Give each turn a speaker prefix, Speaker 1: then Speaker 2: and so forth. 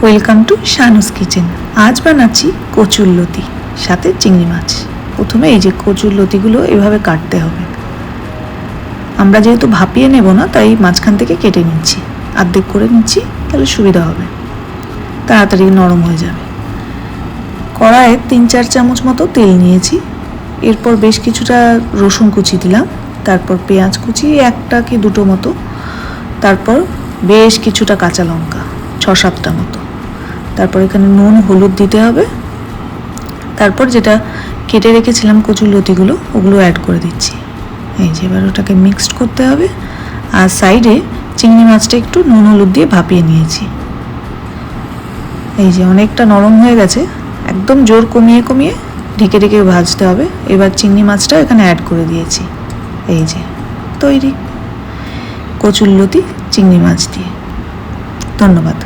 Speaker 1: Welcome to শানুস kitchen. আজ বানাচ্ছি কচুরলতি সাথে চিংড়ি মাছ। প্রথমে এই যে কচুরলতিগুলো এভাবে কাটতে হবে। আমরা যেহেতু ভাপিয়ে নেব না, তাই মাঝখান থেকে কেটে নিচ্ছি, অর্ধেক করে নিচ্ছি, তাহলে সুবিধা হবে, তাড়াতাড়ি নরম হয়ে যাবে। কড়াইয়ে 3-4 চামচ মতো তেল নিয়েছি। এরপর বেশ কিছুটা রসুন কুচি দিলাম, তারপর পেঁয়াজ কুচি 1টা কি 2টো মতো, তারপর বেশ কিছুটা কাঁচা লঙ্কা 6-7টা মতো, তারপর এখানে নুন হলুদ দিতে হবে। তারপর যেটা কেটে রেখেছিলাম কচুরলতিগুলো, ওগুলো অ্যাড করে দিচ্ছি। এই যে এবার ওটাকে মিক্সড করতে হবে। আর সাইডে চিংড়ি মাছটা একটু নুন হলুদ দিয়ে ভাপিয়ে নিয়েছি। এই যে অনেকটা নরম হয়ে গেছে, একদম জোর কমিয়ে কমিয়ে ঢেকে ঢেকে ভাজতে হবে। এবার চিংড়ি মাছটাও এখানে অ্যাড করে দিয়েছি। এই যে তৈরি কচুরলতি চিংড়ি মাছ দিয়ে। ধন্যবাদ।